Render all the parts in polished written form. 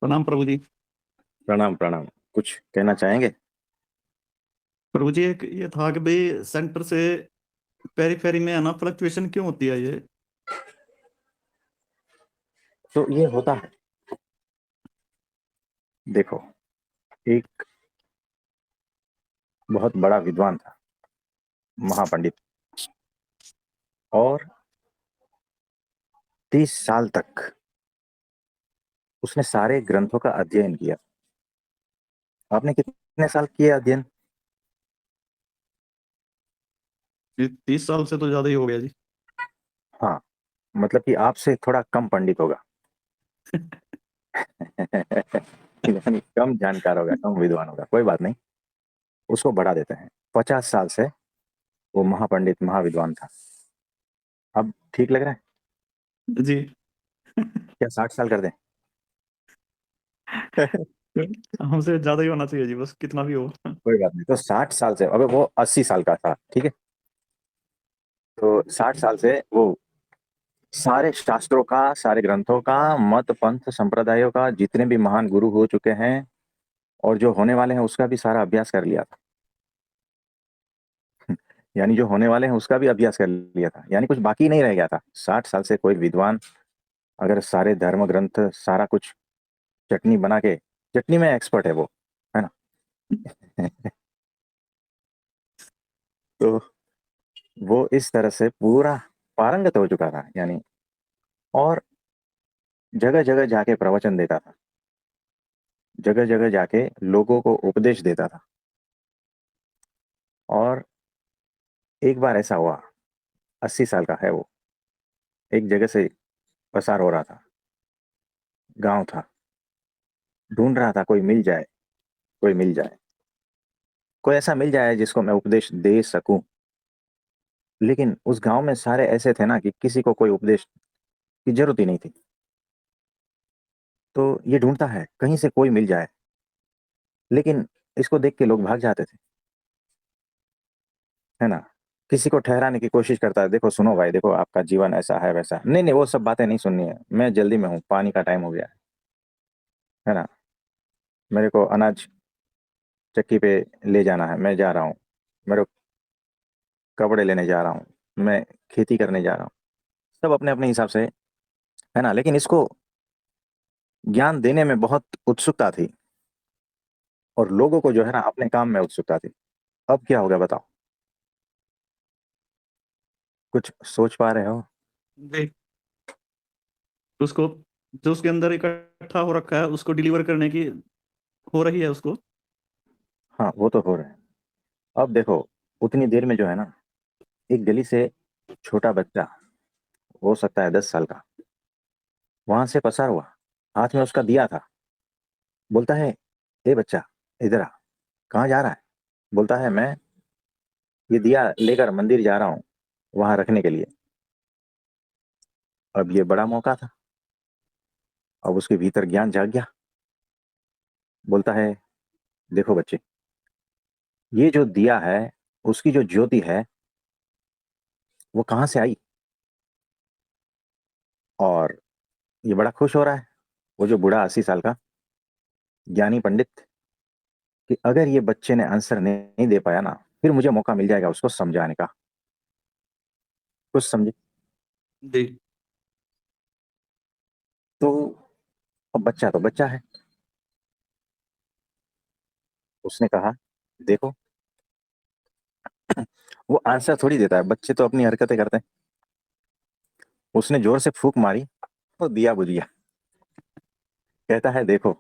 प्रणाम प्रभु जी। प्रणाम प्रणाम। कुछ कहना चाहेंगे? प्रभु जी, एक ये था कि भाई सेंटर से पेरीफेरी में है ना, फ्लक्चुएशन क्यों होती है ये? तो ये होता है। देखो, एक बहुत बड़ा विद्वान था, महापंडित। और 30 साल तक उसने सारे ग्रंथों का अध्ययन किया। आपने कितने साल किए अध्ययन? 30 साल से तो ज्यादा ही हो गया जी। हाँ, मतलब कि आपसे थोड़ा कम पंडित होगा। यानी कम जानकार होगा, कम विद्वान होगा। कोई बात नहीं, उसको बढ़ा देते हैं। 50 साल से वो महापंडित महाविद्वान था। अब ठीक लग रहा है? जी। क्या 60 साल कर दें? हमसे ज्यादा ही होना चाहिए जी, बस कितना भी हो। कोई बात नहीं, तो 60 साल से, अबे वो 80 साल का था, ठीक है। तो 60 साल से वो सारे शास्त्रों का, सारे ग्रंथों का, मत पंथ संप्रदायों का, जितने भी महान गुरु हो चुके हैं और जो होने वाले हैं उसका भी सारा अभ्यास कर लिया था। यानी जो होने वाले हैं उसका भी अभ्यास कर लिया था, यानी कुछ बाकी नहीं रह गया था। 60 साल से कोई विद्वान अगर सारे धर्म ग्रंथ सारा कुछ चटनी बना के, चटनी में एक्सपर्ट है वो, है ना। तो वो इस तरह से पूरा पारंगत हो चुका था, यानी। और जगह जगह जाके प्रवचन देता था, जगह जगह जाके लोगों को उपदेश देता था। और एक बार ऐसा हुआ, 80 साल का है वो, एक जगह से पसार हो रहा था, गांव था, ढूंढ रहा था कोई मिल जाए, कोई मिल जाए, कोई ऐसा मिल जाए जिसको मैं उपदेश दे सकूं। लेकिन उस गांव में सारे ऐसे थे ना कि किसी को कोई उपदेश की जरूरत ही नहीं थी। तो ये ढूंढता है कहीं से कोई मिल जाए, लेकिन इसको देख के लोग भाग जाते थे, है ना। किसी को ठहराने की कोशिश करता है, देखो सुनो भाई, देखो आपका जीवन ऐसा है वैसा, नहीं नहीं वो सब बातें नहीं सुननी है, मैं जल्दी में हूँ, पानी का टाइम हो गया है ना। मेरे को अनाज चक्की पे ले जाना है, मैं जा रहा हूँ। मेरे को कपड़े लेने जा रहा हूँ, मैं खेती करने जा रहा हूँ। सब अपने अपने हिसाब से, है ना। लेकिन इसको ज्ञान देने में बहुत उत्सुकता थी, और लोगों को जो है ना अपने काम में उत्सुकता थी। अब क्या होगा बताओ? कुछ सोच पा रहे हो? जी। उसको, जो उसके अंदर इकट्ठा हो रखा है उसको डिलीवर करने की हो रही है उसको। हाँ, वो तो हो रहा है। अब देखो, उतनी देर में जो है ना, एक गली से छोटा बच्चा, हो सकता है 10 साल का, वहां से पसार हुआ। हाथ में उसका दिया था। बोलता है, ए बच्चा, इधर आ। कहाँ जा रहा है? बोलता है, मैं ये दिया लेकर मंदिर जा रहा हूँ, वहां रखने के लिए। अब ये बड़ा मौका था। अब उसके भीतर ज्ञान जाग गया। बोलता है, देखो बच्चे, ये जो दिया है, उसकी जो ज्योति है, वो कहाँ से आई? और ये बड़ा खुश हो रहा है, वो जो बूढ़ा 80 साल का ज्ञानी पंडित, कि अगर ये बच्चे ने आंसर नहीं दे पाया ना, फिर मुझे मौका मिल जाएगा उसको समझाने का। कुछ समझे? जी। तो अब बच्चा तो बच्चा है, उसने कहा, देखो, वो आंसर थोड़ी देता है, बच्चे तो अपनी हरकतें करते हैं। उसने जोर से फूंक मारी, तो दिया बुझ गया। कहता है, देखो,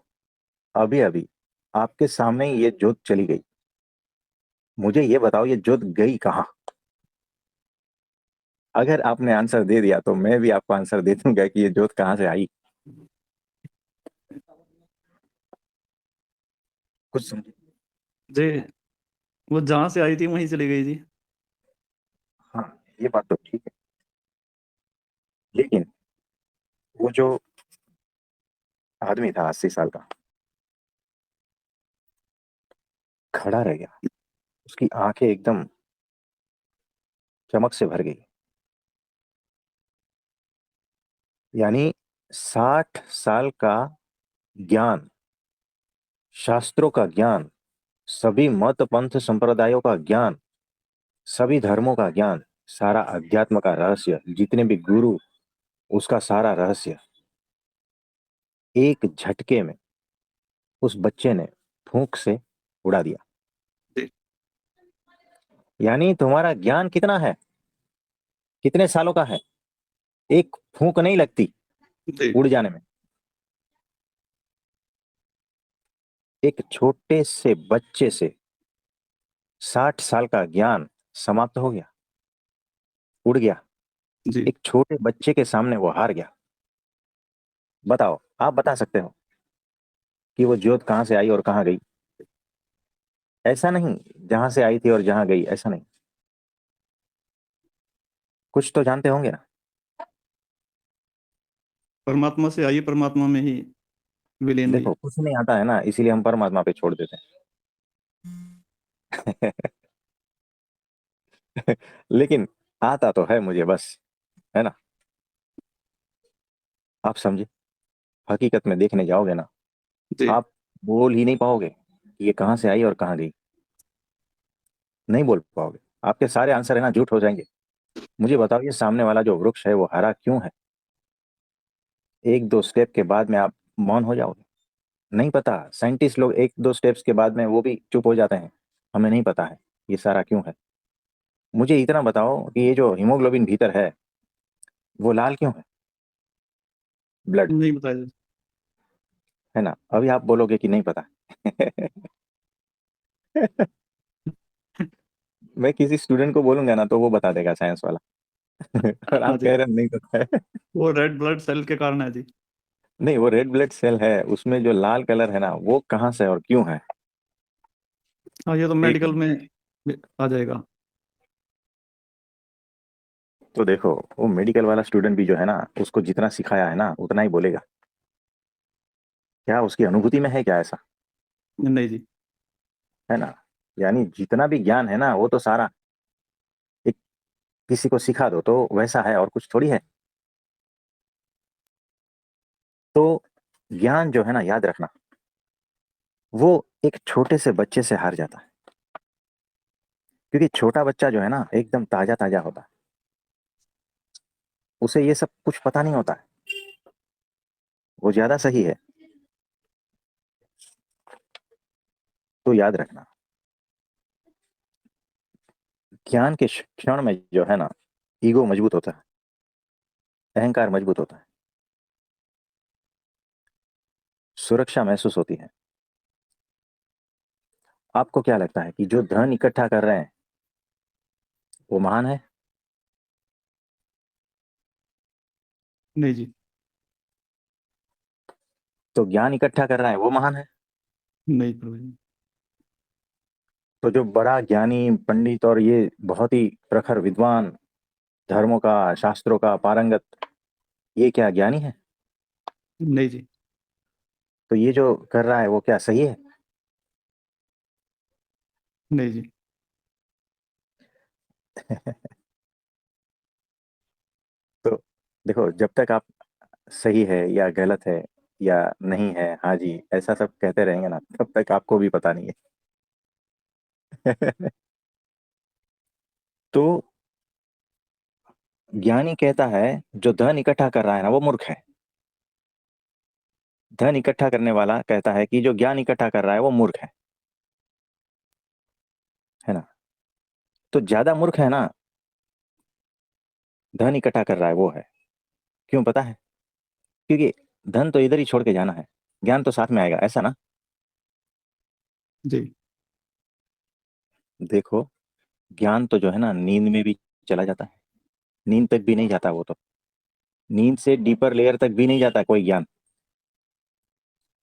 अभी अभी आपके सामने ही ये जोत चली गई। मुझे ये बताओ, ये जोत गई कहाँ? अगर आपने आंसर दे दिया तो मैं भी आपको आंसर दे दूंगा कि ये जोत कहाँ से आई। कुछ समझे? जी। वो जहां से आई थी वहीं चली गई जी। हाँ, ये बात तो ठीक है। लेकिन वो जो आदमी था 80 साल का, खड़ा रह गया। उसकी आंखें एकदम चमक से भर गई। यानी 60 साल का ज्ञान, शास्त्रों का ज्ञान, सभी मत पंथ संप्रदायों का ज्ञान, सभी धर्मों का ज्ञान, सारा अध्यात्म का रहस्य, जितने भी गुरु, उसका सारा रहस्य एक झटके में उस बच्चे ने फूंक से उड़ा दिया। जी। यानी तुम्हारा ज्ञान कितना है, कितने सालों का है, एक फूंक नहीं लगती जी। उड़ जाने में। एक छोटे से बच्चे से 60 साल का ज्ञान समाप्त हो गया, उड़ गया। जी। एक छोटे बच्चे के सामने वो हार गया। बताओ, आप बता सकते हो कि वो ज्योत कहां से आई और कहां गई? ऐसा नहीं, जहां से आई थी और जहां गई, ऐसा नहीं। कुछ तो जानते होंगे ना। परमात्मा से आई, परमात्मा में ही विलीन हुई। देखो, कुछ नहीं आता है ना, इसीलिए हम परमात्मा पे छोड़ देते हैं। लेकिन आता तो है मुझे बस, है ना। आप समझे, हकीकत में देखने जाओगे ना, जी। आप बोल ही नहीं पाओगे कि ये कहां से आई और कहां गई। नहीं बोल पाओगे, आपके सारे आंसर है ना झूठ हो जाएंगे। मुझे बताओ, ये सामने वाला जो वृक्ष है वो हरा क्यों है? एक दो स्टेप के बाद में आप मौन हो जाओगे। नहीं पता, साइंटिस्ट लोग एक दो स्टेप्स के बाद में वो भी चुप हो जाते हैं। हमें नहीं पता है ये सारा क्यों है। मुझे इतना बताओ कि ये जो हीमोग्लोबिन भीतर है वो लाल क्यों है, ब्लड, नहीं बताया। है ना। अभी आप बोलोगे कि नहीं पता। मैं किसी स्टूडेंट को बोलूंगा ना तो वो बता देगा, साइंस वाला। और हाँ आप जी। कह रहे हैं नहीं पता है। वो रेड ब्लड सेल के कारण है जी। नहीं, वो रेड ब्लड सेल है, उसमें जो लाल कलर है ना वो कहाँ से और क्यों है? हाँ, ये तो एक मेडिकल मिनट। में भी आ जाएगा। तो देखो, वो मेडिकल वाला स्टूडेंट भी जो है ना, उसको जितना सिखाया है ना उतना ही बोलेगा। क्या उसकी अनुभूति में है क्या ऐसा? नहीं जी। है ना। यानी जितना भी ज्ञान है ना वो तो सारा एक, किसी को सिखा दो तो वैसा है और कुछ थोड़ी है। तो ज्ञान जो है ना, याद रखना, वो एक छोटे से बच्चे से हार जाता है। क्योंकि छोटा बच्चा जो है ना एकदम ताजा ताजा होता है, उसे ये सब कुछ पता नहीं होता है, वो ज्यादा सही है। तो याद रखना, ज्ञान के क्षण में जो है ना, ईगो मजबूत होता है, अहंकार मजबूत होता है, सुरक्षा महसूस होती है। आपको क्या लगता है कि जो धन इकट्ठा कर रहे हैं वो महान है? नहीं जी। तो ज्ञान इकट्ठा कर रहा है वो महान है? नहीं प्रभु जी। तो जो बड़ा ज्ञानी पंडित और ये बहुत ही प्रखर विद्वान, धर्मों का, शास्त्रों का पारंगत, ये क्या ज्ञानी है? नहीं जी। तो ये जो कर रहा है वो क्या सही है? नहीं जी। तो देखो, जब तक आप सही है या गलत है या नहीं है, हाँ जी ऐसा सब कहते रहेंगे ना, तब तक आपको भी पता नहीं है। तो ज्ञानी कहता है जो धन इकट्ठा कर रहा है ना वो मूर्ख है। धन इकट्ठा करने वाला कहता है कि जो ज्ञान इकट्ठा कर रहा है वो मूर्ख है ना। तो ज्यादा मूर्ख है ना, धन इकट्ठा कर रहा है वो है। क्यों पता है? क्योंकि धन तो इधर ही छोड़ के जाना है, ज्ञान तो साथ में आएगा, ऐसा ना। जी। देखो, ज्ञान तो जो है ना नींद में भी चला जाता है, नींद तक भी नहीं जाता वो तो, नींद से डीपर लेयर तक भी नहीं जाता कोई ज्ञान।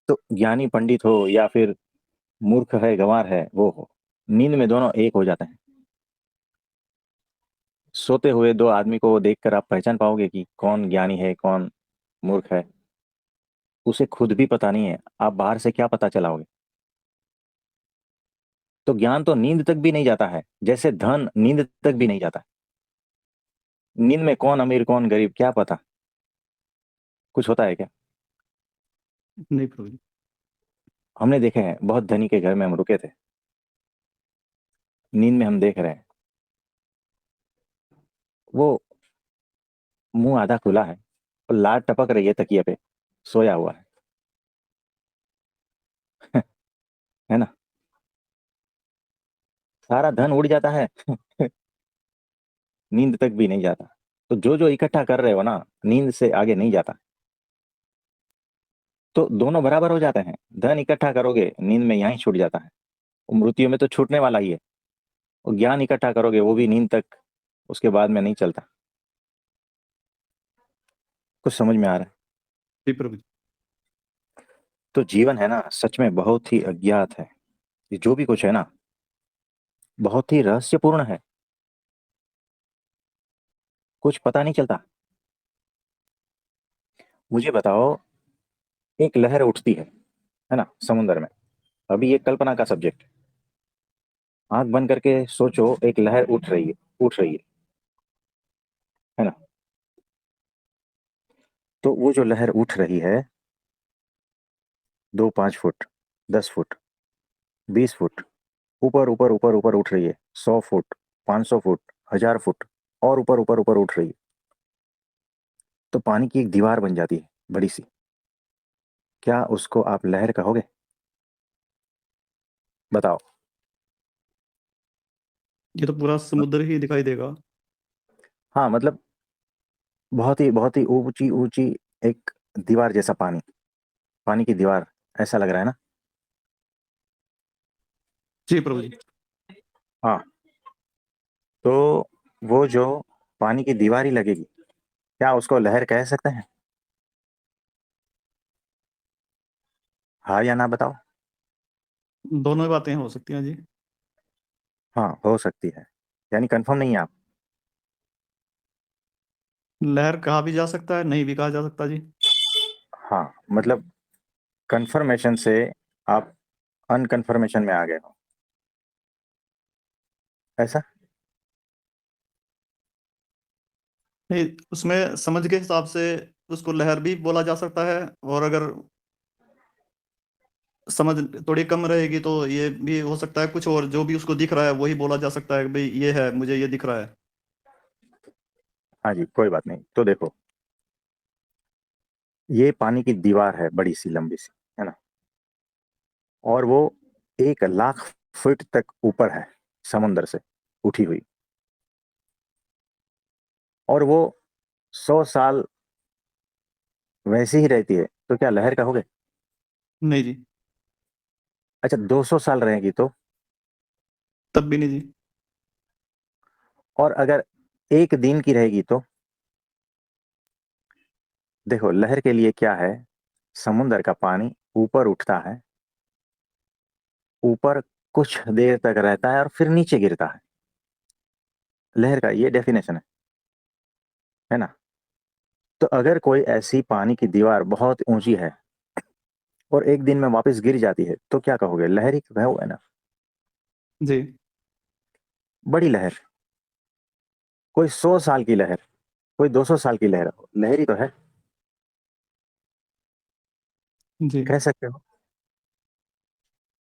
तो ज्ञानी पंडित हो या फिर मूर्ख है गंवार है वो हो, नींद में दोनों एक हो जाते हैं। सोते हुए दो आदमी को देखकर आप पहचान पाओगे कि कौन ज्ञानी है कौन मूर्ख है? उसे खुद भी पता नहीं है, आप बाहर से क्या पता चलाओगे? तो ज्ञान तो नींद तक भी नहीं जाता है, जैसे धन नींद तक भी नहीं जाता। नींद में कौन अमीर कौन गरीब क्या पता, कुछ होता है क्या? नहीं प्रभु जी। हमने देखे हैं, बहुत धनी के घर में हम रुके थे, नींद में हम देख रहे हैं, वो मुंह आधा खुला है और लार टपक रही है तकिए पे, सोया हुआ है। है ना? सारा धन उड़ जाता है। नींद तक भी नहीं जाता। तो जो जो इकट्ठा कर रहे हो ना, नींद से आगे नहीं जाता। तो दोनों बराबर हो जाते हैं। धन इकट्ठा करोगे, नींद में यहीं छूट जाता है, वो मृत्यु में तो छूटने वाला ही है। और ज्ञान इकट्ठा करोगे, वो भी नींद तक, उसके बाद में नहीं चलता। कुछ समझ में आ रहा है? जी प्रभु जी। तो जीवन है ना, सच में बहुत ही अज्ञात है। ये जो भी कुछ है ना, बहुत ही रहस्यपूर्ण है। कुछ पता नहीं चलता। मुझे बताओ, एक लहर उठती है ना, समुद्र में। अभी ये कल्पना का सब्जेक्ट। आंख बंद करके सोचो, एक लहर उठ रही है, उठ रही है ना? तो वो जो लहर उठ रही है, 2 5 फुट, 10 फुट, 20 फुट, ऊपर ऊपर ऊपर ऊपर उठ रही है, 100 फुट, 500 फुट, 1000 फुट, और ऊपर ऊपर ऊपर उठ रही है। तो पानी की एक दीवार बन जाती है, बड़ी सी। क्या उसको आप लहर कहोगे? बताओ। ये तो पूरा समुद्र ही दिखाई देगा। हाँ मतलब, बहुत ही ऊंची ऊंची एक दीवार जैसा पानी, पानी की दीवार, ऐसा लग रहा है ना? जी प्रभु जी। हाँ। तो वो जो पानी की दीवार ही लगेगी, क्या उसको लहर कह सकते हैं? हाँ या ना बताओ। दोनों ही बातें हो सकती हैं जी। हाँ, हो सकती है। यानी कंफर्म नहीं है आप? लहर कहा भी जा सकता है, नहीं भी कहा जा सकता जी। हाँ मतलब, कंफर्मेशन से आप अनकंफर्मेशन में आ गए हो, ऐसा? नहीं, उसमें समझ के हिसाब से उसको लहर भी बोला जा सकता है, और अगर समझ थोड़ी कम रहेगी तो ये भी हो सकता है कुछ और जो भी उसको दिख रहा है वही बोला जा सकता है कि भाई ये है, मुझे ये दिख रहा है। हाँ जी, कोई बात नहीं। तो देखो, ये पानी की दीवार है, बड़ी सी लंबी सी, है ना? और वो 1 लाख फुट तक ऊपर है, समुंदर से उठी हुई। और वो 100 साल वैसी ही रहती है, तो क्या लहर कहोगे? नहीं जी। अच्छा, 200 साल रहेगी तो? तब भी नहीं जी। और अगर 1 दिन की रहेगी तो? देखो, लहर के लिए क्या है, समुंदर का पानी ऊपर उठता है, ऊपर कुछ देर तक रहता है और फिर नीचे गिरता है। लहर का ये डेफिनेशन है ना? तो अगर कोई ऐसी पानी की दीवार बहुत ऊंची है और 1 दिन में वापस गिर जाती है, तो क्या कहोगे? लहर ही कहोगे ना? जी। बड़ी लहर, कोई 100 साल की लहर, कोई 200 साल की लहर, लहर ही तो है, जी। कह सकते हो।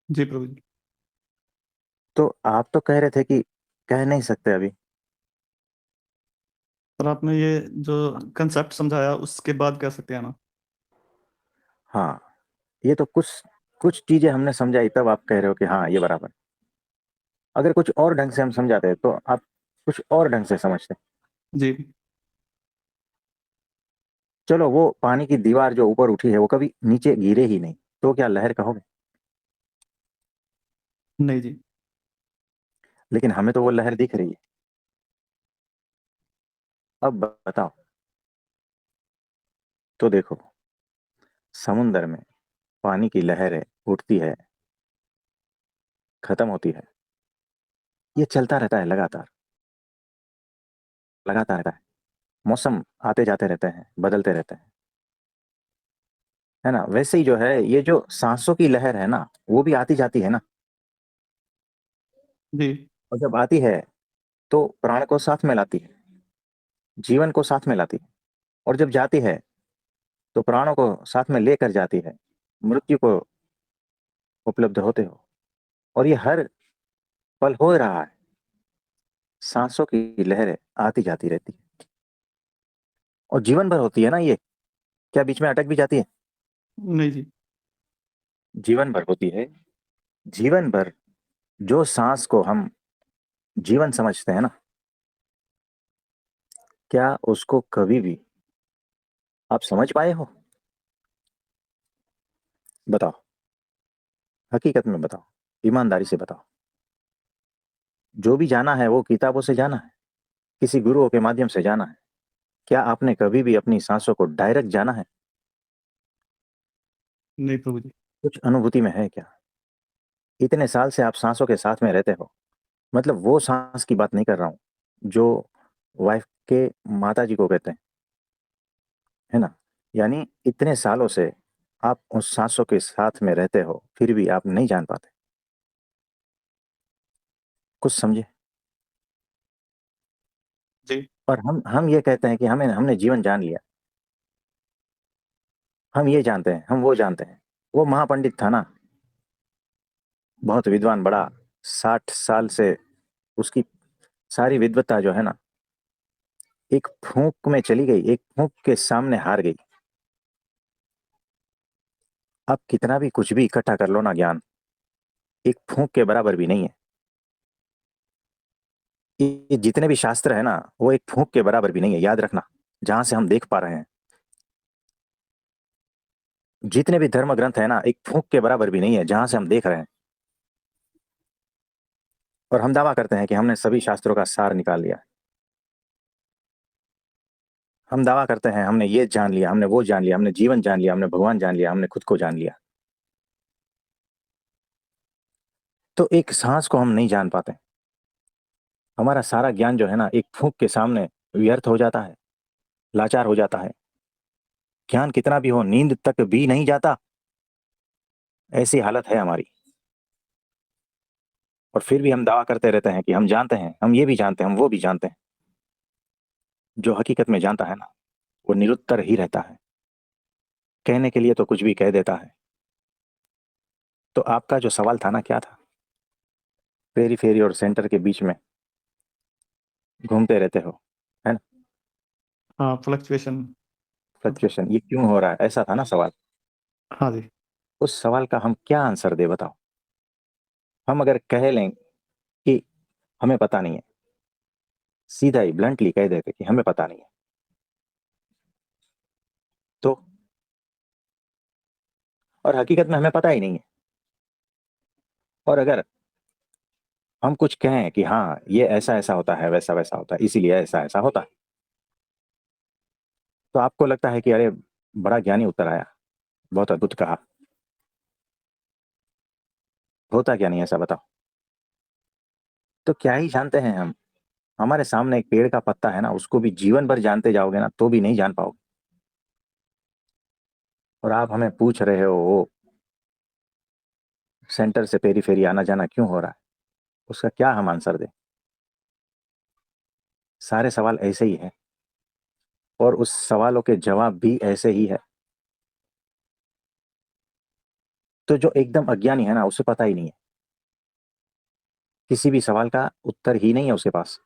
जी प्रभु जी। तो आप तो कह रहे थे कि कह नहीं सकते अभी। पर आपने ये जो कंसेप्ट समझाया उसके बाद कह सकते हैं ना। हाँ, ये तो कुछ कुछ चीजें हमने समझाई, तब आप कह रहे हो कि हाँ ये बराबर। अगर कुछ और ढंग से हम समझाते तो आप कुछ और ढंग से समझते। जी। चलो, वो पानी की दीवार जो ऊपर उठी है, वो कभी नीचे गिरे ही नहीं, तो क्या लहर कहोगे? नहीं जी। लेकिन हमें तो वो लहर दिख रही है। अब बताओ। तो देखो, समुंदर में पानी की लहरें उठती है, खत्म होती है, ये चलता रहता है लगातार, लगातार रहता है। मौसम आते जाते रहते हैं, बदलते रहते हैं, है ना? वैसे ही जो है, ये जो सांसों की लहर है ना, वो भी आती जाती है ना। जी। और जब आती है तो प्राण को साथ में लाती है, जीवन को साथ में लाती है। और जब जाती है तो प्राणों को साथ में लेकर जाती है, मृत्यु को उपलब्ध होते हो, और ये हर पल हो रहा है। सांसों की लहरें आती जाती रहती है, और जीवन भर होती है ना ये, क्या बीच में अटक भी जाती है? नहीं जी। जीवन भर होती है। जीवन भर जो सांस को हम जीवन समझते हैं ना, क्या उसको कभी भी आप समझ पाए हो? बताओ, हकीकत में बताओ, ईमानदारी से बताओ। जो भी जाना है वो किताबों से जाना है, किसी गुरुओं के माध्यम से जाना है। क्या आपने कभी भी अपनी सांसों को डायरेक्ट जाना है? नहीं प्रभु जी। कुछ अनुभूति में है क्या? इतने साल से आप सांसों के साथ में रहते हो, मतलब वो सांस की बात नहीं कर रहा हूं जो वाइफ के माता जी को कहते हैं, है ना? यानी इतने सालों से आप उस सांसों के साथ में रहते हो, फिर भी आप नहीं जान पाते। कुछ समझे? जी। और हम ये कहते हैं कि हमें हमने जीवन जान लिया, हम ये जानते हैं, हम वो जानते हैं। वो महापंडित था ना, बहुत विद्वान, बड़ा, 60 साल से उसकी सारी विद्वत्ता जो है ना, एक फूंक में चली गई, एक फूंक के सामने हार गई। अब कितना भी कुछ भी इकट्ठा कर लो ना ज्ञान, एक फूंक के बराबर भी नहीं है। ये जितने भी शास्त्र है ना, वो एक फूंक के बराबर भी नहीं है, याद रखना। जहां से हम देख पा रहे हैं, जितने भी धर्म ग्रंथ है ना, एक फूंक के बराबर भी नहीं है जहां से हम देख रहे हैं। और हम दावा करते हैं कि हमने सभी शास्त्रों का सार निकाल लिया। हम दावा करते हैं हमने ये जान लिया, हमने वो जान लिया, हमने जीवन जान लिया, हमने भगवान जान लिया, हमने खुद को जान लिया। तो एक सांस को हम नहीं जान पाते। हमारा सारा ज्ञान जो है ना, एक फूंक के सामने व्यर्थ हो जाता है, लाचार हो जाता है। ज्ञान कितना भी हो, नींद तक भी नहीं जाता, ऐसी हालत है हमारी। और फिर भी हम दावा करते रहते हैं कि हम जानते हैं, हम ये भी जानते हैं, हम वो भी जानते हैं। जो हकीकत में जानता है ना, वो निरुत्तर ही रहता है, कहने के लिए तो कुछ भी कह देता है। तो आपका जो सवाल था ना, क्या था? फेरी फेरी और सेंटर के बीच में घूमते रहते हो, है ना? हाँ, फ्लक्चुएशन। मतलब। फ्लक्चुएशन ये क्यों हो रहा है, ऐसा था ना सवाल। हाँ जी। उस सवाल का हम क्या आंसर दे, बताओ? हम अगर कह लें कि हमें पता नहीं है, सीधा ही ब्लंटली कह देते कि हमें पता नहीं है, तो, और हकीकत में हमें पता ही नहीं है। और अगर हम कुछ कहें कि हाँ ये ऐसा ऐसा होता है, वैसा वैसा होता है, इसीलिए ऐसा ऐसा होता है, तो आपको लगता है कि अरे बड़ा ज्ञानी उत्तर आया, बहुत अद्भुत कहा। होता क्या नहीं ऐसा, बताओ? तो क्या ही जानते हैं हम? हमारे सामने एक पेड़ का पत्ता है ना, उसको भी जीवन भर जानते जाओगे ना तो भी नहीं जान पाओगे। और आप हमें पूछ रहे हो वो सेंटर से पेरी फेरी आना जाना क्यों हो रहा है, उसका क्या हम आंसर दें? सारे सवाल ऐसे ही है, और उस सवालों के जवाब भी ऐसे ही है। तो जो एकदम अज्ञानी है ना, उसे पता ही नहीं है, किसी भी सवाल का उत्तर ही नहीं है उसके पास।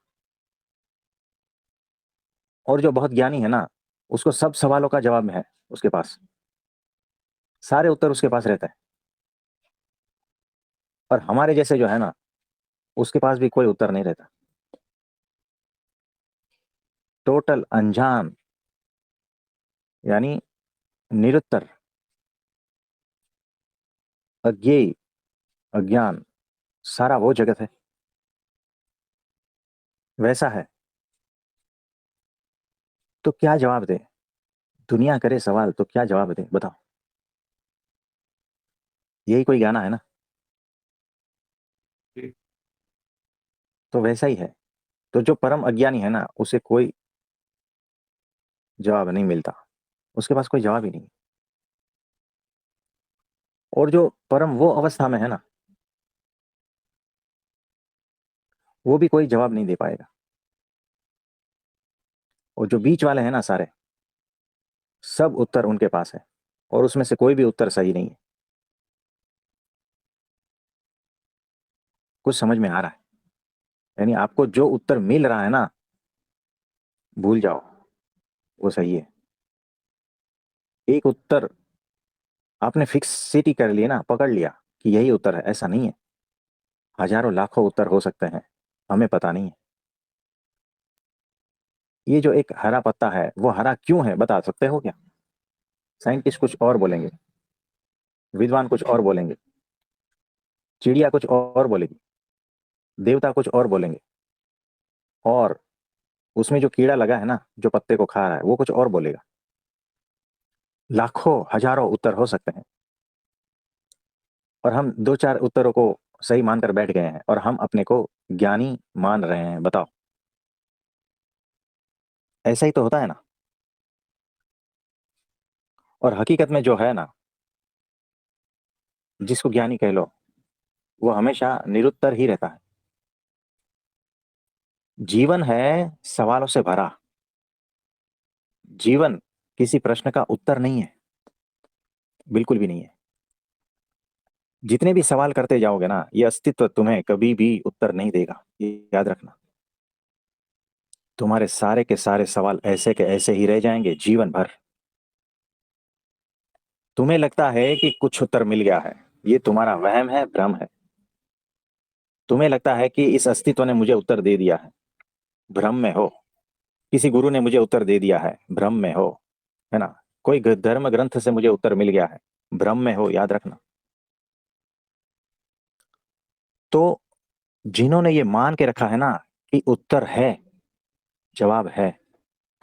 और जो बहुत ज्ञानी है ना, उसको सब सवालों का जवाब है उसके पास, सारे उत्तर उसके पास रहता है। और हमारे जैसे जो है ना, उसके पास भी कोई उत्तर नहीं रहता। टोटल अनजान, यानी निरुत्तर, अज्ञेय, अज्ञान, सारा वो जगत है, वैसा है। तो क्या जवाब दे? दुनिया करे सवाल तो क्या जवाब दे, बताओ? यही कोई गाना है ना? जी। तो वैसा ही है। तो जो परम अज्ञानी है ना, उसे कोई जवाब नहीं मिलता, उसके पास कोई जवाब ही नहीं। और जो परम वो अवस्था में है ना, वो भी कोई जवाब नहीं दे पाएगा। और जो बीच वाले हैं ना सारे, सब उत्तर उनके पास है, और उसमें से कोई भी उत्तर सही नहीं है। कुछ समझ में आ रहा है? यानी आपको जो उत्तर मिल रहा है ना, भूल जाओ, वो सही है। एक उत्तर आपने फिक्स सिटी कर लिया ना, पकड़ लिया कि यही उत्तर है, ऐसा नहीं है। हजारों लाखों उत्तर हो सकते हैं, हमें पता नहीं है। ये जो एक हरा पत्ता है, वो हरा क्यों है, बता सकते हो क्या? साइंटिस्ट कुछ और बोलेंगे, विद्वान कुछ और बोलेंगे, चिड़िया कुछ और बोलेगी, देवता कुछ और बोलेंगे, और उसमें जो कीड़ा लगा है ना, जो पत्ते को खा रहा है, वो कुछ और बोलेगा। लाखों हजारों उत्तर हो सकते हैं, और हम दो चार उत्तरों को सही मानकर बैठ गए हैं, और हम अपने को ज्ञानी मान रहे हैं। बताओ, ऐसा ही तो होता है ना? और हकीकत में जो है ना, जिसको ज्ञानी कह लो, वो हमेशा निरुत्तर ही रहता है। जीवन है सवालों से भरा। जीवन किसी प्रश्न का उत्तर नहीं है, बिल्कुल भी नहीं है। जितने भी सवाल करते जाओगे ना, ये अस्तित्व तुम्हें कभी भी उत्तर नहीं देगा, ये याद रखना। तुम्हारे सारे के सारे सवाल ऐसे के ऐसे ही रह जाएंगे जीवन भर। तुम्हें लगता है कि कुछ उत्तर मिल गया है, ये तुम्हारा वहम है, भ्रम है। तुम्हें लगता है कि इस अस्तित्व ने मुझे उत्तर दे दिया है, भ्रम में हो। किसी गुरु ने मुझे उत्तर दे दिया है, भ्रम में हो, है ना? कोई धर्म ग्रंथ से मुझे उत्तर मिल गया है, भ्रम में हो, याद रखना। तो जिन्होंने ये मान के रखा है ना कि उत्तर है, जवाब है,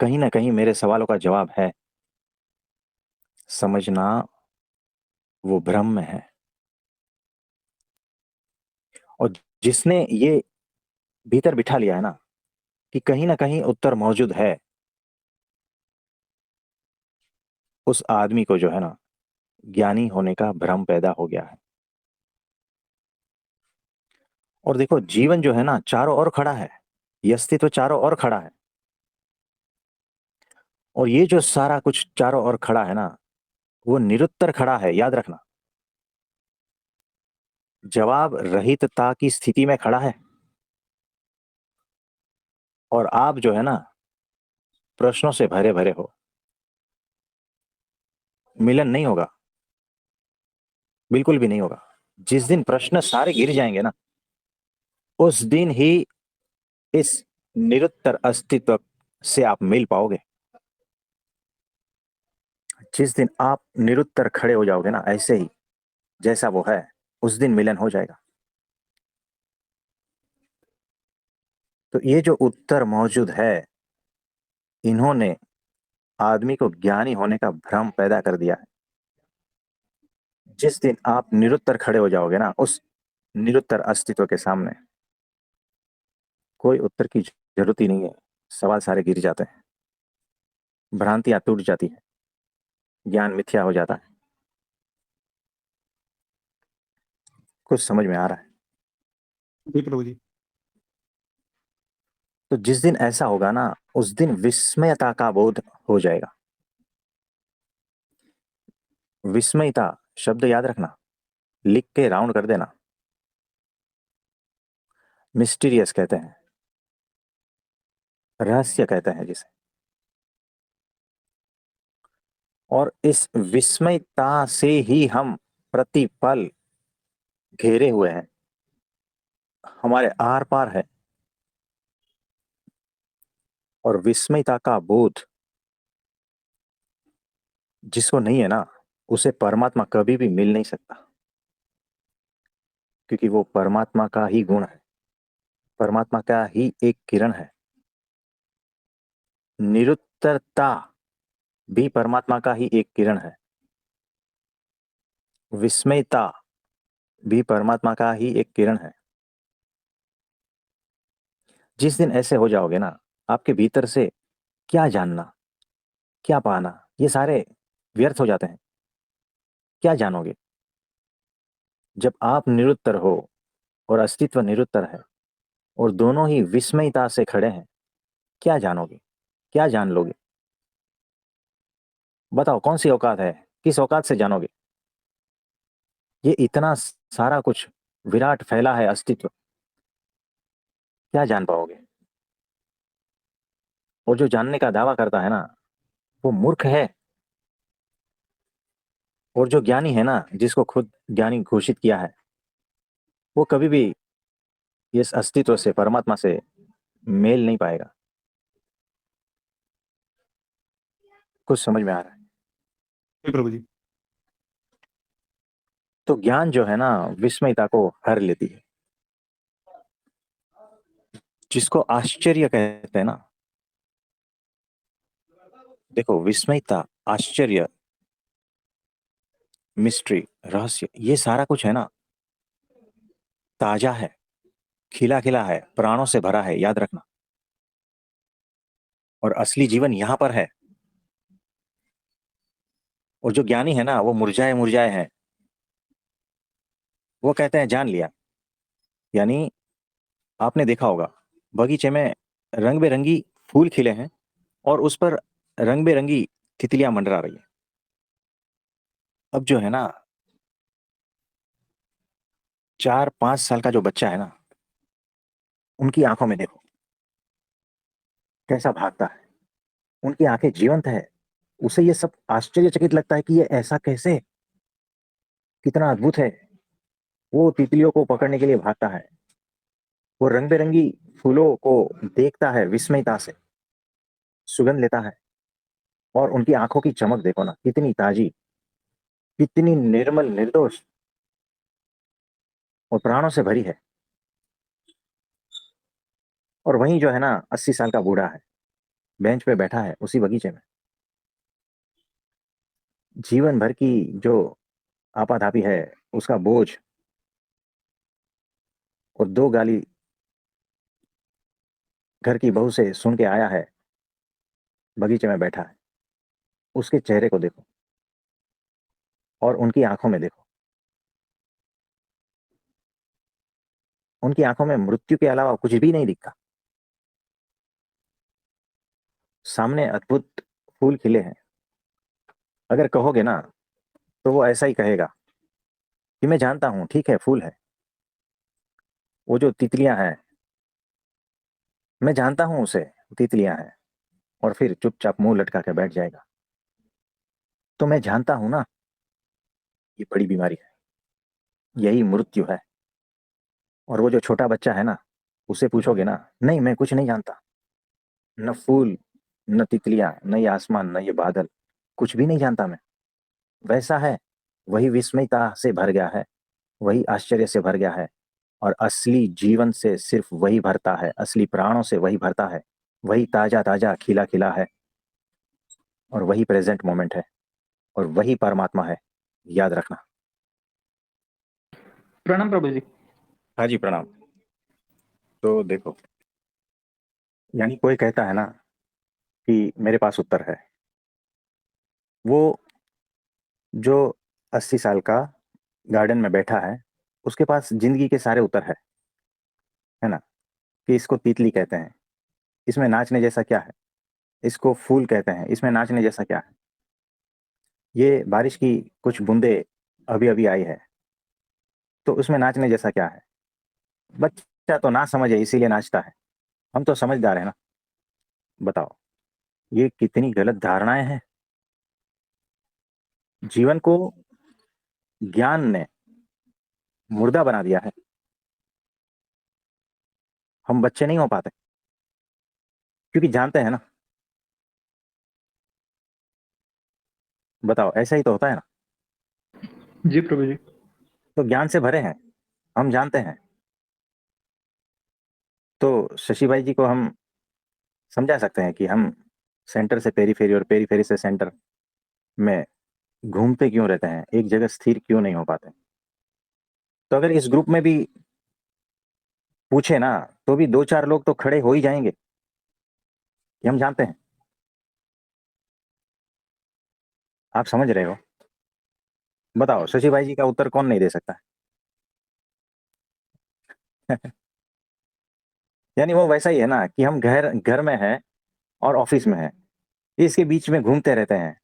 कहीं ना कहीं मेरे सवालों का जवाब है, समझना वो भ्रम में है। और जिसने ये भीतर बिठा लिया है ना कि कहीं ना कहीं उत्तर मौजूद है, उस आदमी को जो है ना, ज्ञानी होने का भ्रम पैदा हो गया है। और देखो, जीवन जो है ना, चारों ओर खड़ा है, ये अस्तित्व चारों ओर खड़ा है। और ये जो सारा कुछ चारों ओर खड़ा है ना, वो निरुत्तर खड़ा है, याद रखना। जवाब रहितता की स्थिति में खड़ा है। और आप जो है ना, प्रश्नों से भरे भरे हो। मिलन नहीं होगा, बिल्कुल भी नहीं होगा। जिस दिन प्रश्न सारे गिर जाएंगे ना, उस दिन ही इस निरुत्तर अस्तित्व से आप मिल पाओगे। जिस दिन आप निरुत्तर खड़े हो जाओगे ना, ऐसे ही जैसा वो है, उस दिन मिलन हो जाएगा। तो ये जो उत्तर मौजूद है, इन्होंने आदमी को ज्ञानी होने का भ्रम पैदा कर दिया है। जिस दिन आप निरुत्तर खड़े हो जाओगे ना, उस निरुत्तर अस्तित्व के सामने, कोई उत्तर की जरूरत ही नहीं है। सवाल सारे गिर जाते हैं, भ्रांतियां टूट जाती है, ज्ञान मिथ्या हो जाता है। कुछ समझ में आ रहा है? जी प्रभु जी। तो जिस दिन ऐसा होगा ना, उस दिन विस्मयता का बोध हो जाएगा। विस्मयता शब्द याद रखना, लिख के राउंड कर देना। मिस्टीरियस कहते हैं, रहस्य कहते हैं जिसे। और इस विस्मयता से ही हम प्रतिपल घेरे हुए हैं, हमारे आर पार है। और विस्मयता का बोध जिसको नहीं है ना, उसे परमात्मा कभी भी मिल नहीं सकता, क्योंकि वो परमात्मा का ही गुण है, परमात्मा का ही एक किरण है। निरुत्तरता भी परमात्मा का ही एक किरण है। विस्मयता भी परमात्मा का ही एक किरण है। जिस दिन ऐसे हो जाओगे ना, आपके भीतर से क्या जानना, क्या पाना, ये सारे व्यर्थ हो जाते हैं। क्या जानोगे जब आप निरुत्तर हो और अस्तित्व निरुत्तर है, और दोनों ही विस्मयता से खड़े हैं? क्या जानोगे, क्या जान लोगे? बताओ, कौन सी औकात है, किस औकात से जानोगे? ये इतना सारा कुछ विराट फैला है अस्तित्व, क्या जान पाओगे? और जो जानने का दावा करता है ना, वो मूर्ख है। और जो ज्ञानी है ना, जिसको खुद ज्ञानी घोषित किया है, वो कभी भी इस अस्तित्व से, परमात्मा से मेल नहीं पाएगा। कुछ समझ में आ रहा है? जी प्रभु जी। तो ज्ञान जो है ना, विस्मयता को हर लेती है। जिसको आश्चर्य कहते हैं ना, देखो, विस्मयता, आश्चर्य, मिस्ट्री, रहस्य, ये सारा कुछ है ना, ताजा है, खिला खिला है, प्राणों से भरा है, याद रखना। और असली जीवन यहां पर है। और जो ज्ञानी है ना, वो मुरझाए मुरझाए हैं। वो कहते हैं जान लिया। यानी आपने देखा होगा, बगीचे में रंग बेरंगी फूल खिले हैं, और उस पर रंग बेरंगी तितलियां मंडरा रही हैं। अब जो है ना, 4-5 साल का जो बच्चा है ना, उनकी आंखों में देखो कैसा भागता है। उनकी आंखें जीवंत है। उसे ये सब आश्चर्यचकित लगता है कि ये ऐसा कैसे, कितना अद्भुत है। वो तितलियों को पकड़ने के लिए भागता है। वो रंग बिरंगी फूलों को देखता है विस्मयता से, सुगंध लेता है। और उनकी आंखों की चमक देखो ना, कितनी ताजी, कितनी निर्मल, निर्दोष, और प्राणों से भरी है। और वहीं जो है ना, 80 साल का बूढ़ा है, बेंच पे बैठा है उसी बगीचे में। जीवन भर की जो आपाधापी है, उसका बोझ, और 2 गाली घर की बहू से सुन के आया है, बगीचे में बैठा है। उसके चेहरे को देखो, और उनकी आंखों में देखो। उनकी आंखों में मृत्यु के अलावा कुछ भी नहीं दिखता। सामने अद्भुत फूल खिले हैं। अगर कहोगे ना, तो वो ऐसा ही कहेगा कि मैं जानता हूं, ठीक है, फूल है। वो जो तितलियां हैं, मैं जानता हूं उसे, तितलियां हैं। और फिर चुपचाप मुंह लटका के बैठ जाएगा। तो मैं जानता हूं ना, ये बड़ी बीमारी है, यही मृत्यु है। और वो जो छोटा बच्चा है ना, उसे पूछोगे ना, नहीं, मैं कुछ नहीं जानता। न फूल, न तितलियां, न ये आसमान, न ये बादल, कुछ भी नहीं जानता मैं। वैसा है, वही विस्मयता से भर गया है, वही आश्चर्य से भर गया है। और असली जीवन से सिर्फ वही भरता है, असली प्राणों से वही भरता है। वही ताजा ताजा खिला खिला है। और वही प्रेजेंट मोमेंट है। और वही परमात्मा है, याद रखना। प्रणाम प्रभु जी। हाँ जी, प्रणाम। तो देखो, यानी कोई कहता है ना कि मेरे पास उत्तर है। वो जो 80 साल का गार्डन में बैठा है, उसके पास जिंदगी के सारे उत्तर है ना। कि इसको तीतली कहते हैं, इसमें नाचने जैसा क्या है। इसको फूल कहते हैं, इसमें नाचने जैसा क्या है। ये बारिश की कुछ बूंदे अभी अभी आई है, तो उसमें नाचने जैसा क्या है। बच्चा तो ना समझे इसीलिए नाचता है। हम तो समझदार है ना। बताओ, ये कितनी गलत धारणाएं हैं। जीवन को ज्ञान ने मुर्दा बना दिया है। हम बच्चे नहीं हो पाते, क्योंकि जानते हैं ना। बताओ, ऐसा ही तो होता है ना। जी प्रभु जी। तो ज्ञान से भरे हैं, हम जानते हैं। तो शशि भाई जी को हम समझा सकते हैं कि हम सेंटर से पेरीफेरी और पेरीफेरी से सेंटर में घूमते क्यों रहते हैं, एक जगह स्थिर क्यों नहीं हो पाते। तो अगर इस ग्रुप में भी पूछे ना, तो भी 2-4 लोग तो खड़े हो ही जाएंगे कि हम जानते हैं। आप समझ रहे हो? बताओ, शशि भाई जी का उत्तर कौन नहीं दे सकता है? यानी वो वैसा ही है ना, कि हम घर घर में हैं और ऑफिस में हैं, इसके बीच में घूमते रहते हैं।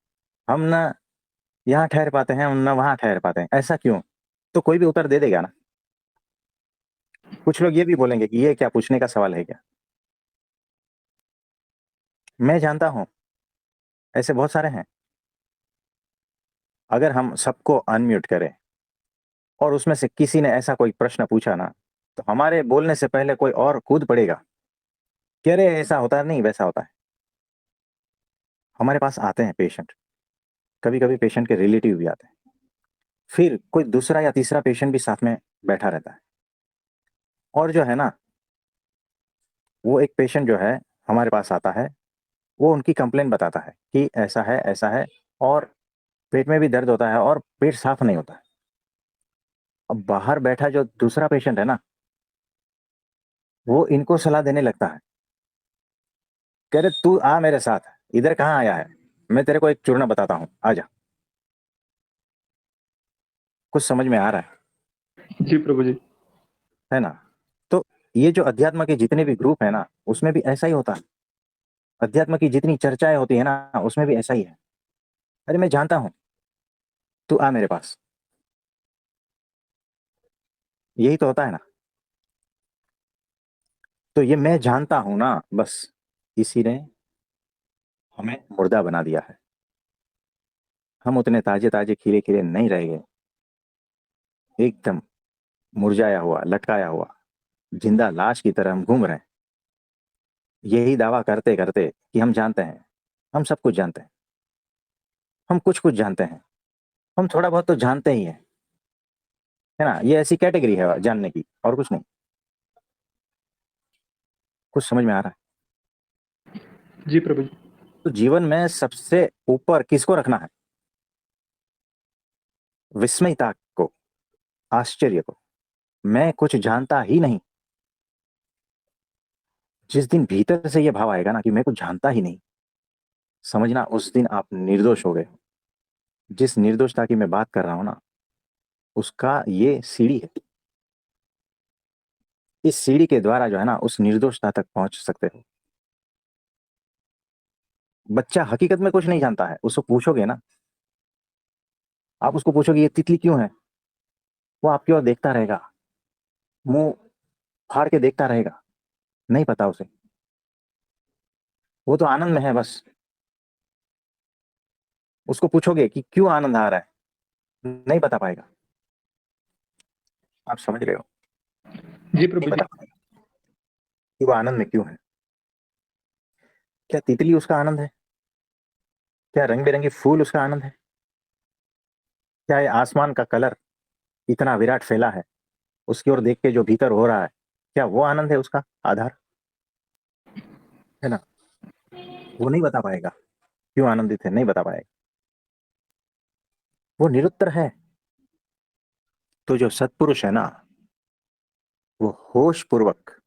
हम ना यहाँ ठहर पाते हैं, ना वहां ठहर पाते हैं। ऐसा क्यों? तो कोई भी उत्तर दे देगा ना। कुछ लोग ये भी बोलेंगे कि ये क्या पूछने का सवाल है क्या। मैं जानता हूं ऐसे बहुत सारे हैं। अगर हम सबको अनम्यूट करें और उसमें से किसी ने ऐसा कोई प्रश्न पूछा ना, तो हमारे बोलने से पहले कोई और कूद पड़ेगा कि अरे ऐसा होता नहीं, वैसा होता है। हमारे पास आते हैं पेशेंट, कभी कभी पेशेंट के रिलेटिव भी आते हैं, फिर कोई दूसरा या तीसरा पेशेंट भी साथ में बैठा रहता है। और जो है ना, वो एक पेशेंट जो है हमारे पास आता है, वो उनकी कंप्लेन बताता है कि ऐसा है ऐसा है, और पेट में भी दर्द होता है और पेट साफ नहीं होता है। अब बाहर बैठा जो दूसरा पेशेंट है ना, वो इनको सलाह देने लगता है, कह रहे तू आ मेरे साथ, इधर कहाँ आया है, मैं तेरे को एक चूर्ण बताता हूँ, आजा। कुछ समझ में आ रहा जी प्रभु जी। है ना। तो ये जो अध्यात्म के जितने भी ग्रुप है ना, उसमें भी ऐसा ही होता है। अध्यात्म की जितनी चर्चाएं होती है ना, उसमें भी ऐसा ही है। अरे मैं जानता हूँ, तू आ मेरे पास। यही तो होता है ना। तो ये मैं जानता हूं ना, बस इसी ने हमें मुर्दा बना दिया है। हम उतने ताजे ताजे खिले खिले नहीं रह गए, एकदम मुरझाया हुआ, लटकाया हुआ, जिंदा लाश की तरह हम घूम रहे हैं, यही दावा करते करते कि हम जानते हैं, हम सब कुछ जानते हैं, हम कुछ कुछ जानते हैं, हम थोड़ा बहुत तो जानते ही हैं। है ना, ये ऐसी कैटेगरी है जानने की, और कुछ नहीं। कुछ समझ में आ रहा है। जी प्रभु जी। तो जीवन में सबसे ऊपर किसको रखना है? विस्मयता को, आश्चर्य को। मैं कुछ जानता ही नहीं। जिस दिन भीतर से ये भाव आएगा ना कि मैं कुछ जानता ही नहीं, समझना उस दिन आप निर्दोष हो गए। जिस निर्दोषता की मैं बात कर रहा हूं ना, उसका ये सीढ़ी है। इस सीढ़ी के द्वारा जो है ना, उस निर्दोषता तक पहुंच सकते हो। बच्चा हकीकत में कुछ नहीं जानता है, उसको पूछोगे ना, आप उसको पूछोगे ये तितली क्यों है, वो आपकी ओर देखता रहेगा, मुंह फाड़ के देखता रहेगा। नहीं पता उसे, वो तो आनंद में है बस। उसको पूछोगे कि क्यों आनंद आ रहा है, नहीं बता पाएगा। आप समझ रहे हो, जी नहीं प्रभु जी। बता पाएगा कि वो आनंद में क्यों है। क्या तितली उसका आनंद है? क्या रंग बिरंगी फूल उसका आनंद है? क्या ये आसमान का कलर इतना विराट फैला है, उसकी ओर देख के जो भीतर हो रहा है, क्या वो आनंद है उसका आधार? है ना। वो नहीं बता पाएगा क्यों आनंदित है, नहीं बता पाएगा। वो निरुत्तर है। तो जो सत्पुरुष है ना, वो होश पूर्वक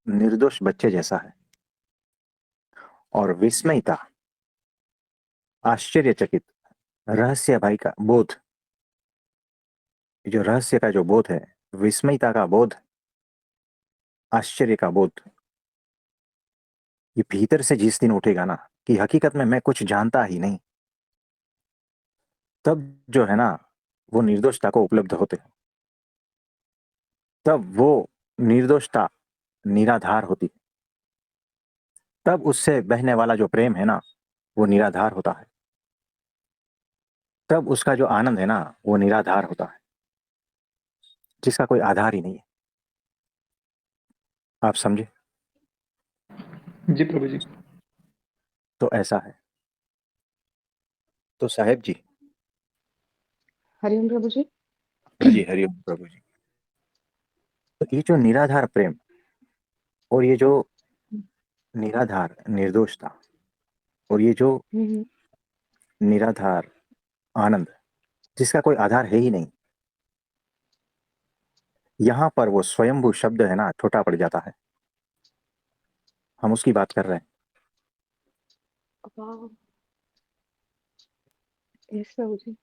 निर्दोष बच्चे जैसा है। और विस्मयता, आश्चर्यचकित, रहस्य भाई का बोध, जो रहस्य का जो बोध है, विस्मयता का बोध, आश्चर्य का बोध, ये भीतर से जिस दिन उठेगा ना कि हकीकत में मैं कुछ जानता ही नहीं, तब जो है ना, वो निर्दोषता को उपलब्ध होते हैं। तब वो निर्दोषता निराधार होती है। तब उससे बहने वाला जो प्रेम है ना, वो निराधार होता है। तब उसका जो आनंद है ना, वो निराधार होता है, जिसका कोई आधार ही नहीं है। आप समझे। जी प्रभु जी। तो ऐसा है। तो साहेब जी। हरिओम प्रभु जी। हाँ जी, हरिओम प्रभु जी। तो ये जो निराधार प्रेम और ये जो निराधार निर्दोषता और ये जो हम्म, निराधार आनंद, जिसका कोई आधार है ही नहीं, यहां पर वो स्वयंभू शब्द है ना, छोटा पड़ जाता है। हम उसकी बात कर रहे हैं। वाह, यस प्रभु जी।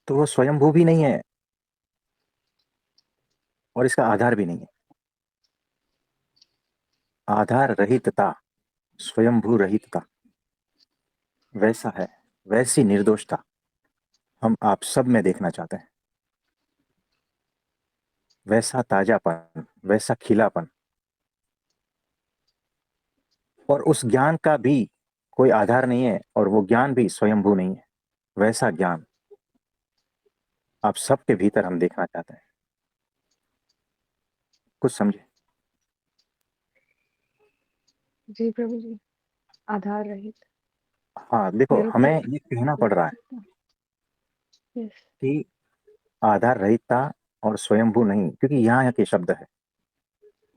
तो वो स्वयंभू भी नहीं है और इसका आधार भी नहीं है। आधार रहितता, स्वयंभू रहितता, वैसा है, वैसी निर्दोषता हम आप सब में देखना चाहते हैं। वैसा ताजापन, वैसा खिलापन, और उस ज्ञान का भी कोई आधार नहीं है, और वो ज्ञान भी स्वयंभू नहीं है। वैसा ज्ञान आप सबके भीतर हम देखना चाहते हैं। कुछ समझे? जी प्रभु जी। आधार रहित, हाँ देखो, हमें निरुपाधिक, ये कहना पड़ रहा है यस। कि आधार रहितता और स्वयंभू नहीं, क्योंकि यहाँ के शब्द है।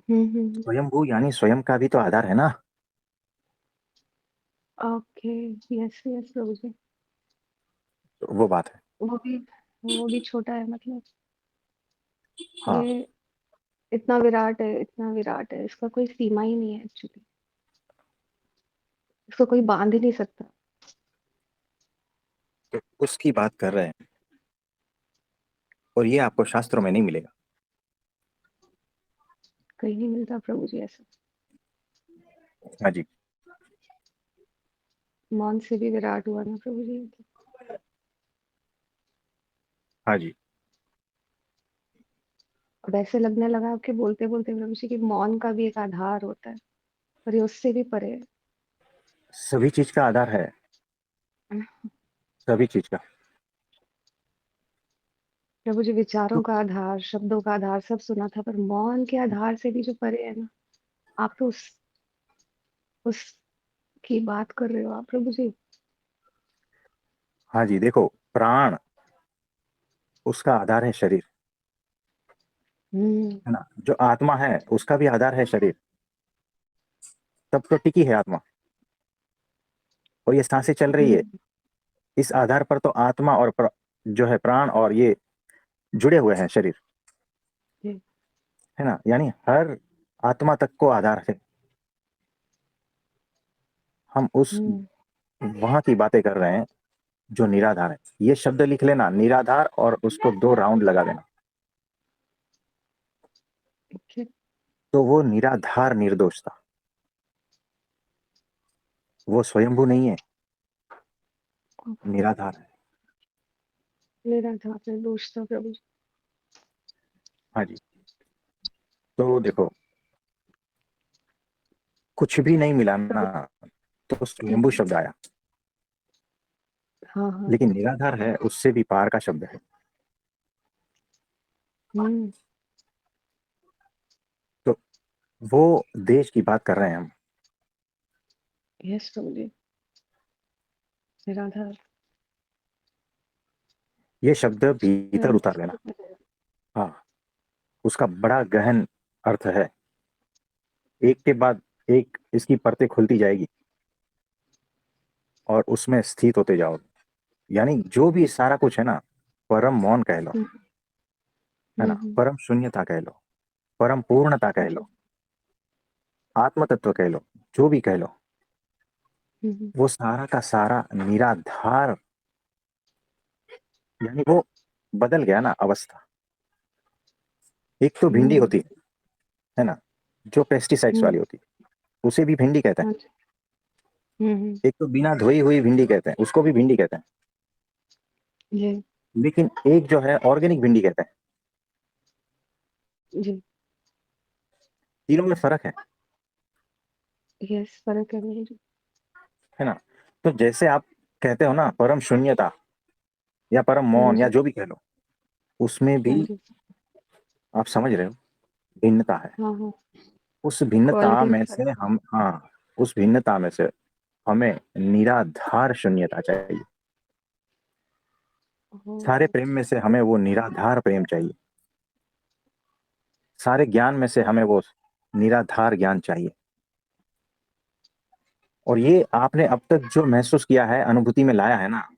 हम्म। स्वयंभू यानी स्वयं का भी तो आधार है ना। ओके। यस यस प्रभु जी। तो वो बात है। वो भी वो भी छोटा है, मतलब हाँ, ये इतना विराट है, इसका कोई सीमा ही नहीं है एक्चुअली। इसको कोई बांध ही नहीं सकता। तो उसकी बात कर रहे हैं, और ये आपको शास्त्रों में नहीं मिलेगा। कहीं नहीं मिलता प्रभु जी ऐसा। हाँ जी। मौन से भी विराट हुआ ना प्रभु जी। हाँ जी। अब ऐसे लगने लगा आपके बोलते बोलते प्रभु जी कि मौन का भी एक आधार होता है, पर ये उससे भी परे है। सभी चीज का आधार है, सभी चीज का। प्रभु जी, विचारों तो का आधार, शब्दों का आधार सब सुना था, पर मौन के आधार से भी जो परे है ना, आप तो उस की बात कर रहे हो आप प्रभु जी। हाँ जी, देखो, प्राण उसका आधार है शरीर, हम्म है ना। जो आत्मा है उसका भी आधार है शरीर, तब तो टिकी है आत्मा, और ये सांसें चल रही है। हम्म। इस आधार पर तो आत्मा और जो है प्राण और ये जुड़े हुए हैं शरीर, जी। है ना। यानी हर आत्मा तक को आधार है। हम उस हम्म। वहां की बातें कर रहे हैं जो निराधार है। ये शब्द लिख लेना, निराधार, और उसको 2 राउंड लगा देना, Okay. तो वो निराधार निर्दोष था। वो स्वयंभू नहीं है, निराधार है। मेरा था अपने दोस्त था प्रभु जी। हाँ जी। तो देखो, कुछ भी नहीं मिला ना, प्रभु। तो स्वयंभू शब्द आया। हाँ हाँ। लेकिन निराधार है, उससे भी पार का शब्द है। हम्म। तो वो देश की बात कर रहे हैं हम। यस प्रभु जी। निराधार। ये शब्द भीतर स्वयं उतार लेना। हाँ, उसका बड़ा गहन अर्थ है। एक के बाद एक इसकी परतें खुलती जाएगी, और उसमें स्थित होते जाओगे। यानी जो भी सारा कुछ है ना, परम मौन कह लो, हम्म है ना, हम्म। परम शून्यता कह लो, परम पूर्णता कह जी। लो, आत्म तत्व कह लो, जो भी कह लो, हम्म वो सारा का सारा निराधार। यानी वो बदल गया ना अवस्था। एक तो भिंडी हम्म। होती है ना, जो पेस्टिसाइड्स हम्म। वाली होती है, उसे भी भिंडी कहते हैं। हाँ जी। हम्म। एक तो बिना धोई हुई भिंडी कहते हैं, उसको भी भिंडी कहते हैं। जी। लेकिन एक जो है ऑर्गेनिक भिंडी कहते हैं। जी। तीनों में फर्क यस, फर्क है प्रभु जी। है ना। तो जैसे आप कहते हो ना परम शून्यता, या परम मौन, या जी। जो भी कह लो, उसमें हाँ भी जी। आप समझ रहे हो भिन्नता है। हाँ हाँ। उस भिन्नता क्वालिटी में में फर्क से हम, हाँ, उस भिन्नता में से हमें निराधार शून्यता चाहिए। है। ओ। सारे प्रेम में से हमें वो निराधार प्रेम चाहिए। सारे ज्ञान में से हमें वो निराधार ज्ञान चाहिए। और ये आपने अब तक जो महसूस किया है, अनुभूति में लाया है ना,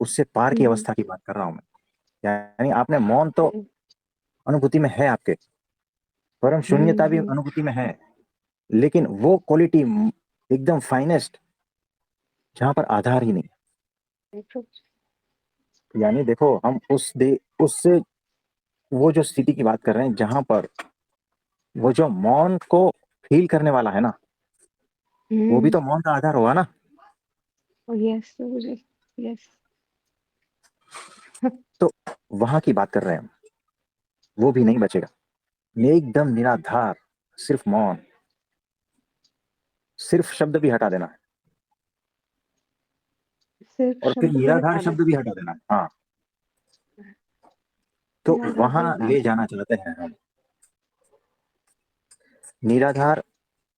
उससे पार की हम्म अवस्था की बात कर रहा हूं मैं। यानी आपने मौन तो हम्म अनुभूति में है आपके, परम शून्यता भी हम्म। अनुभूति में है, लेकिन वो क्वालिटी एकदम फाइनेस्ट, जहां पर आधार ही नहीं। प्रभु जी। यानी देखो, हम उससे वो जो स्थिति की बात कर रहे हैं, जहां पर वो जो मौन को फील करने वाला है ना, वो भी हम्म। तो मौन का आधार होगा ना। यस प्रभु जी। यस। तो वहां की बात कर रहे हैं हम, वो भी नहीं बचेगा। एकदम निराधार, सिर्फ मौन, सिर्फ शब्द भी हटा देना है, सिर्फ और फिर शब्द भी निराधार हटाना शब्द भी हटा देना है। हाँ, है। तो निराधार वहां भी हटाना ले है। जाना चाहते हैं हम। निराधार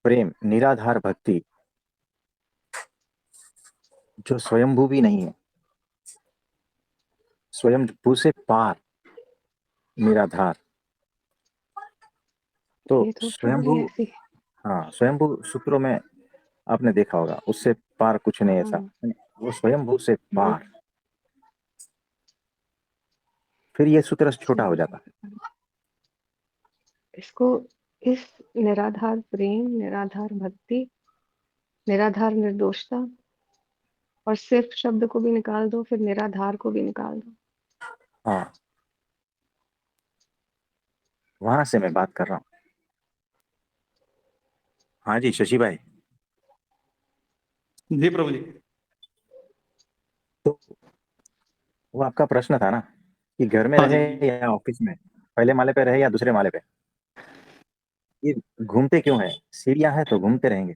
प्रेम, निराधार भक्ति, जो स्वयंभू भी नहीं है, स्वयंभू से पार निराधार। तो ये तो प्रभु स्वयंभू, जी ऐसी। हाँ, स्वयंभू सूत्रों में आपने देखा होगा, उससे पार कुछ नहीं ऐसा, हाँ, वो स्वयंभू से वो पार। फिर ये सूत्र छोटा हो स्वयं जाता है। इसको, इस निराधार प्रेम, निराधार भक्ति, निराधार निर्दोषता और सिर्फ शब्द को भी निकाल दो, फिर निराधार को भी निकाल दो। हाँ, वहां से मैं बात कर रहा हूँ। हाँ जी शशि भाई। जी प्रभु जी। तो वो आपका प्रश्न था ना कि घर में हाँ रहे जी। या ऑफिस में, पहले माले पे रहे या दूसरे माले पे, ये घूमते क्यों है? सीढ़ियां हैं तो घूमते रहेंगे,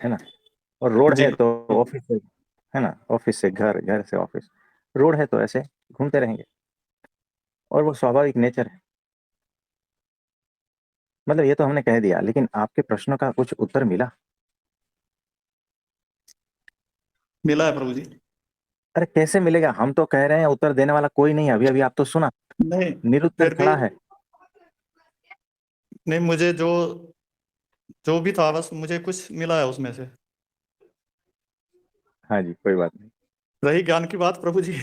है ना। और रोड जी है तो प्रभु। ऑफिस से, है ना, ऑफिस से घर, घर से ऑफिस, रोड है तो ऐसे घूमते रहेंगे, और वो स्वाभाविक नेचर है। मतलब ये तो हमने कह दिया, लेकिन आपके प्रश्नों का कुछ उत्तर मिला? मिला है प्रभु जी। अरे कैसे मिलेगा, हम तो कह रहे हैं उत्तर देने वाला कोई नहीं है। अभी अभी आप तो सुना, नहीं, निरुत्तर फिर भी खड़ा है। नहीं, मुझे जो जो भी था बस मुझे कुछ मिला है उसमें से। हाँ जी, कोई बात नहीं। रही ज्ञान की बात प्रभु जी,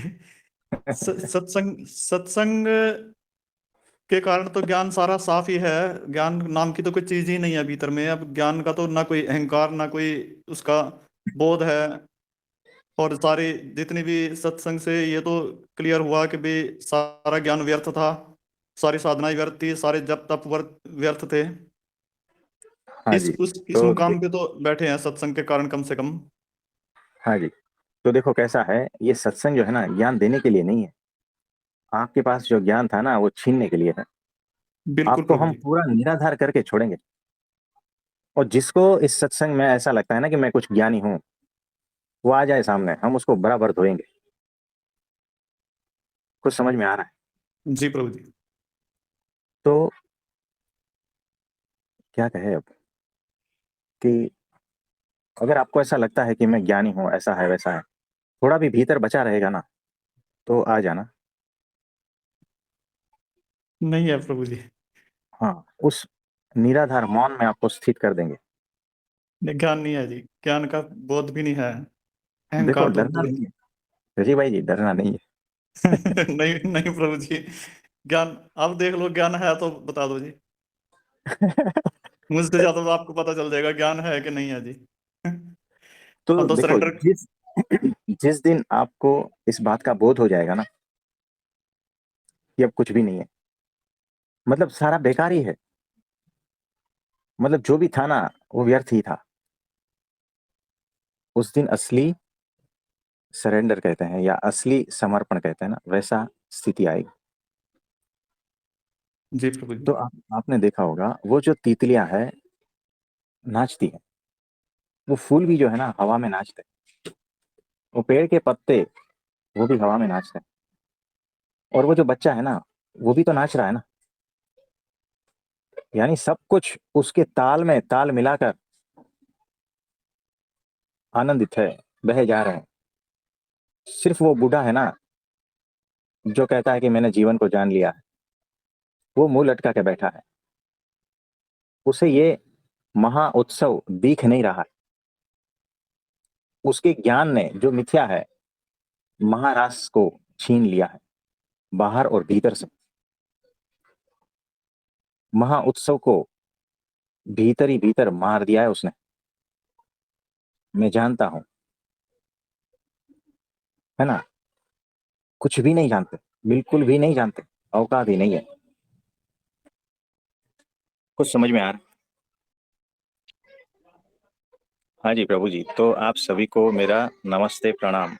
सत्संग सत्संग के कारण तो ज्ञान सारा साफ ही है। ज्ञान नाम की तो कोई चीज ही नहीं है भीतर में। अब ज्ञान का तो ना कोई अहंकार ना कोई उसका बोध है। और सारी जितनी भी सत्संग से ये तो क्लियर हुआ कि भी सारा ज्ञान व्यर्थ था, सारी साधनाएं व्यर्थ थी, सारे जप तप व्यर्थ थे। हाँ जी, इस तो मुकाम पे तो बैठे हैं सत्संग के कारण कम से कम। हाँ जी, तो देखो कैसा है, ये सत्संग जो है ना, ज्ञान देने के लिए नहीं है। आपके पास जो ज्ञान था ना, वो छीनने के लिए है। बिल्कुल आपको प्रभु हम जी। पूरा निराधार करके छोड़ेंगे। और जिसको इस सत्संग में ऐसा लगता है ना कि मैं कुछ ज्ञानी हूं, वो आ जाए सामने, हम उसको बराबर धोएंगे। कुछ समझ में आ रहा है? जी प्रभु जी। तो क्या कहे अब, कि अगर आपको ऐसा लगता है कि मैं ज्ञानी हूं, ऐसा है वैसा है, थोड़ा भी भीतर बचा रहेगा ना, तो आ जाना। नहीं है प्रभु जी। हाँ, उस निराधार मौन में आपको स्थित कर देंगे। नहीं, ज्ञान नहीं है जी, ज्ञान का बोध भी नहीं है, देखो अहंकार तो डरना दूर। नहीं है रजी भाई जी, डरना नहीं नहीं नहीं प्रभु जी, ज्ञान आप देख लो, ज्ञान है तो बता दो जी। है। मुझसे ज्यादा तो आपको पता चल जाएगा ज्ञान है कि नहीं है जी। तो अब तो देखो, सरेंडर। जिस जिस दिन आपको इस बात का बोध हो जाएगा ना कि अब कुछ भी नहीं है, मतलब सारा बेकार ही है, मतलब जो भी था ना वो व्यर्थ ही था, उस दिन असली सरेंडर कहते हैं या असली समर्पण कहते हैं ना, वैसा स्थिति आएगी। जी प्रभु जी। तो आपने देखा होगा, वो जो तितलियां है नाचती है, वो फूल भी जो है ना हवा में नाचते हैं, वो पेड़ के पत्ते वो भी हवा में नाचते हैं, और वो जो बच्चा है ना, वो भी तो नाच रहा है ना। यानी सब कुछ उसके ताल में ताल मिलाकर आनंदित है, बहे जा रहे हैं। सिर्फ वो बूढ़ा है ना, जो कहता है कि मैंने जीवन को जान लिया है, वो मुंह लटका के बैठा है। उसे ये महा उत्सव दिख नहीं रहा है। उसके ज्ञान ने जो मिथ्या है, महारास को छीन लिया है, बाहर और भीतर से। महा उत्सव को भीतर ही भीतर मार दिया है उसने। मैं जानता हूं, है ना। कुछ भी नहीं जानते, बिल्कुल भी नहीं जानते, औकात ही नहीं है। कुछ समझ में आ रहा है? हाँ जी प्रभु जी, तो आप सभी को मेरा नमस्ते प्रणाम।